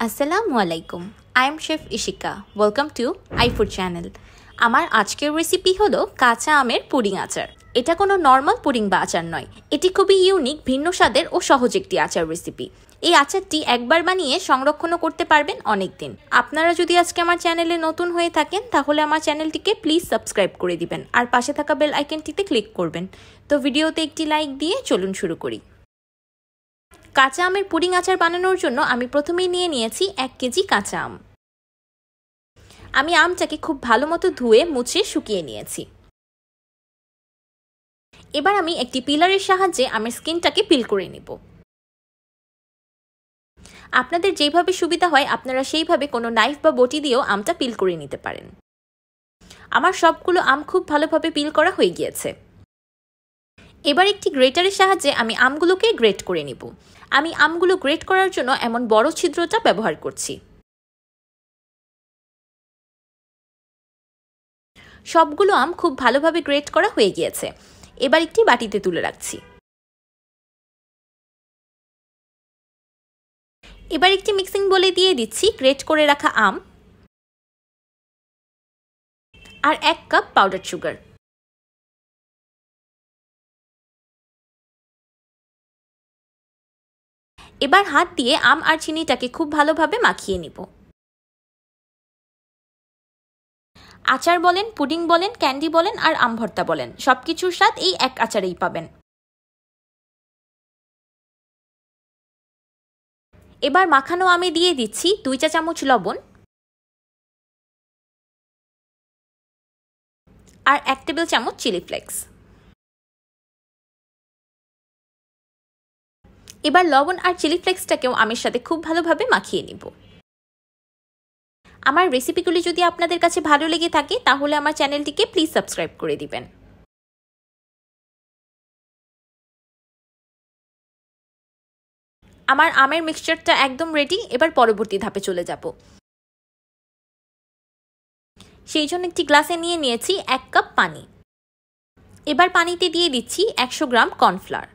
আসসালামু আলাইকুম। I am chef Ishika. Welcome to আইফুড channel. আমার আজকের রেসিপি হলো কাঁচা আমের পুডিং আচার। এটা কোনো নর্মাল পুডিং বা আচার নয়, এটি খুবই ইউনিক, ভিন্ন স্বাদের ও সহজ একটি আচার রেসিপি। এই আচারটি একবার বানিয়ে সংরক্ষণও করতে পারবেন অনেক দিন। আপনারা যদি আজকে আমার চ্যানেলে নতুন হয়ে থাকেন তাহলে আমার চ্যানেলটিকে প্লিজ সাবস্ক্রাইব করে দিবেন আর পাশে থাকা বেল আইকনটিতে ক্লিক করবেন। তো ভিডিওতে একটি লাইক দিয়ে চলুন শুরু করি। কাঁচা আমের পুডিং আচার বানানোর জন্য আমি প্রথমেই নিয়ে নিয়েছি 1 কেজি কাঁচা আম। আমি আমটাকে খুব ভালো মতো ধুয়ে মুছে শুকিয়ে নিয়েছি। এবার আমি একটি পিলারের সাহায্যে আমের স্কিনটাকে পিল করে নেব। আপনাদের যেভাবে সুবিধা হয় আপনারা সেইভাবে কোনো নাইফ বা বটি দিয়েও আমটা পিল করে নিতে পারেন। আমার সবগুলো আম খুব ভালোভাবে পিল করা হয়ে গিয়েছে। এবার একটি গ্রেটারের সাহায্যে আমি আমগুলোকে গ্রেট করে নিব। আমি আমগুলো গ্রেট করার জন্য এমন বড় ছিদ্রটা ব্যবহার করছি। সবগুলো আম খুব ভালোভাবে গ্রেট করা হয়ে গিয়েছে। এবার একটি বাটিতে তুলে রাখছি। এবার একটি মিক্সিং বোলে দিয়ে দিচ্ছি গ্রেট করে রাখা আম আর 1 কাপ পাউডার সুগার। এবার হাত দিয়ে আম আর চিনিটাকে খুব ভালোভাবে মাখিয়ে নিব। আচার বলেন, পুডিং বলেন, ক্যান্ডি বলেন আর আম ভর্তা বলেন, সবকিছুর স্বাদ এই এক আচারেই পাবেন। এবার মাখানো আমে দিয়ে দিচ্ছি 2 চা চামচ লবণ আর 1 টেবিল চামচ চিলি ফ্লেক্স। এবার লবণ আর চিলি ফ্লেক্সটাকেও আমের সাথে খুব ভালোভাবে মাখিয়ে নিব। আমার রেসিপিগুলি যদি আপনাদের কাছে ভালো লেগে থাকে তাহলে আমার চ্যানেলটিকে প্লিজ সাবস্ক্রাইব করে দিবেন। আমার আমের মিক্সচারটা একদম রেডি। এবার পরবর্তী ধাপে চলে যাব। সেই জন্য একটি গ্লাসে নিয়ে নিয়েছি 1 কাপ পানি। এবার পানিতে দিয়ে দিচ্ছি 100 গ্রাম কর্নফ্লাওয়ার।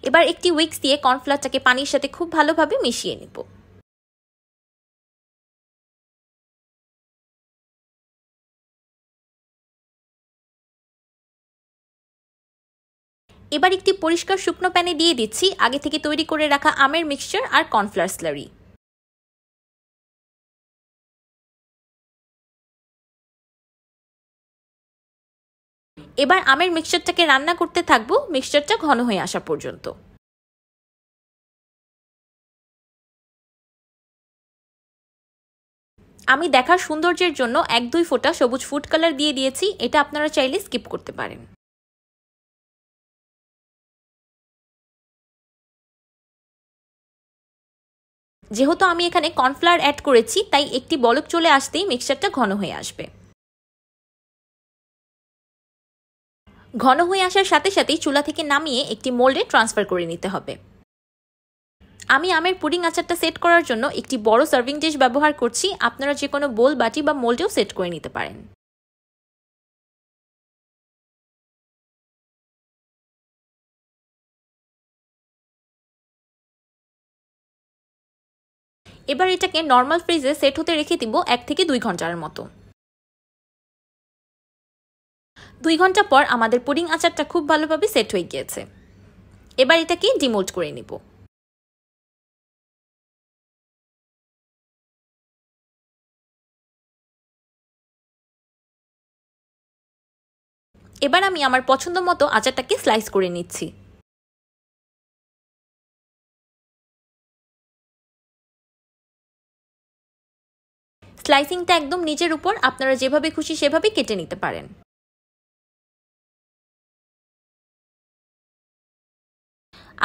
এবার একটি উইক্স দিয়ে কর্নফ্লাওয়ারটাকে পানির সাথে খুব ভালোভাবে মিশিয়ে নেব। এবার একটি পরিষ্কার শুকনো প্যানে দিয়ে দিচ্ছি আগে থেকে তৈরি করে রাখা আমের মিক্সচার আর কর্নফ্লাওয়ার স্লারি। এবার আমের মিক্সচারটাকে রান্না করতে থাকবো মিক্সচারটা ঘন হয়ে আসা পর্যন্ত। আমি দেখার সৌন্দর্যের জন্য 1-2 ফোঁটা সবুজ ফুড কালার দিয়ে দিয়েছি, এটা আপনারা চাইলে স্কিপ করতে পারেন। যেহেতু আমি এখানে কর্নফ্লাওয়ার অ্যাড করেছি তাই একটি বলক চলে আসতেই মিক্সচারটা ঘন হয়ে আসবে। ঘন হয়ে আসার সাথে সাথেই চুলা থেকে নামিয়ে একটি মোল্ডে ট্রান্সফার করে নিতে হবে। আমি আমের পুডিং আচারটা সেট করার জন্য একটি বড় সার্ভিং ডিশ ব্যবহার করছি। আপনারা যে কোনো বোল, বাটি বা মোল্ডেও সেট করে নিতে পারেন। এবার এটাকে নর্মাল ফ্রিজে সেট হতে রেখে দিব 1 থেকে 2 ঘন্টার মতো। 2 ঘন্টা পর আমাদের পুডিং আচারটা খুব ভালোভাবে সেট হয়ে গিয়েছে। এবার এটাকে ডিমোল্ড করে নিব। এবার আমি আমার পছন্দ মতো আচারটাকে স্লাইস করে নিচ্ছি। স্লাইসিংটা একদম নিজের উপর, আপনারা যেভাবে খুশি সেভাবে কেটে নিতে পারেন।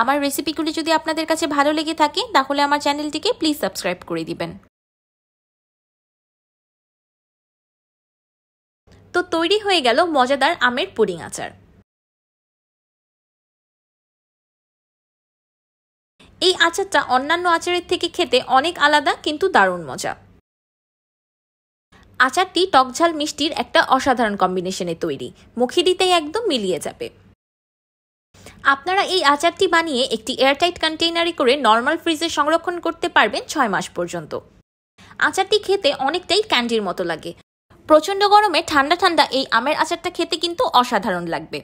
আমার রেসিপিগুলি যদি আপনাদের কাছে ভালো লেগে থাকে তাহলে আমার চ্যানেলটিকে প্লিজ সাবস্ক্রাইব করে দিবেন। তো তৈরি হয়ে গেল মজাদার আমের পুডিং আচার। এই আচারটা অন্যান্য আচারের থেকে খেতে অনেক আলাদা কিন্তু দারুণ মজা। আচারটি টকঝাল মিষ্টির একটা অসাধারণ কম্বিনেশনে তৈরি, মুখে দিতেই একদম মিলিয়ে যাবে। আপনারা এই আচারটি বানিয়ে একটি এয়ারটাইট কন্টেইনারে করে নর্মাল ফ্রিজে সংরক্ষণ করতে পারবেন 6 মাস পর্যন্ত। আচারটি খেতে অনেকটাই ক্যান্ডির মতো লাগে। প্রচণ্ড গরমে ঠান্ডা ঠান্ডা এই আমের আচারটা খেতে কিন্তু অসাধারণ লাগবে।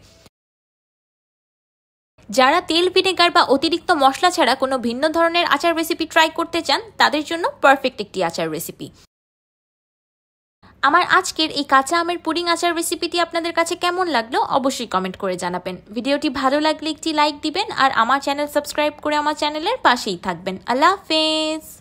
যারা তেল, ভিনেগার বা অতিরিক্ত মশলা ছাড়া কোনো ভিন্ন ধরনের আচার রেসিপি ট্রাই করতে চান তাদের জন্য পারফেক্ট একটি আচার রেসিপি। আমার আজকের এই কাঁচা আমের পুডিং আচার রেসিপিটি আপনাদের কাছে কেমন লাগলো অবশ্যই কমেন্ট করে জানাবেন। ভিডিওটি ভালো লাগলে একটি লাইক দিবেন আর আমার চ্যানেল সাবস্ক্রাইব করে আমার চ্যানেলের পাশেই থাকবেন। আল্লাহ হাফেজ।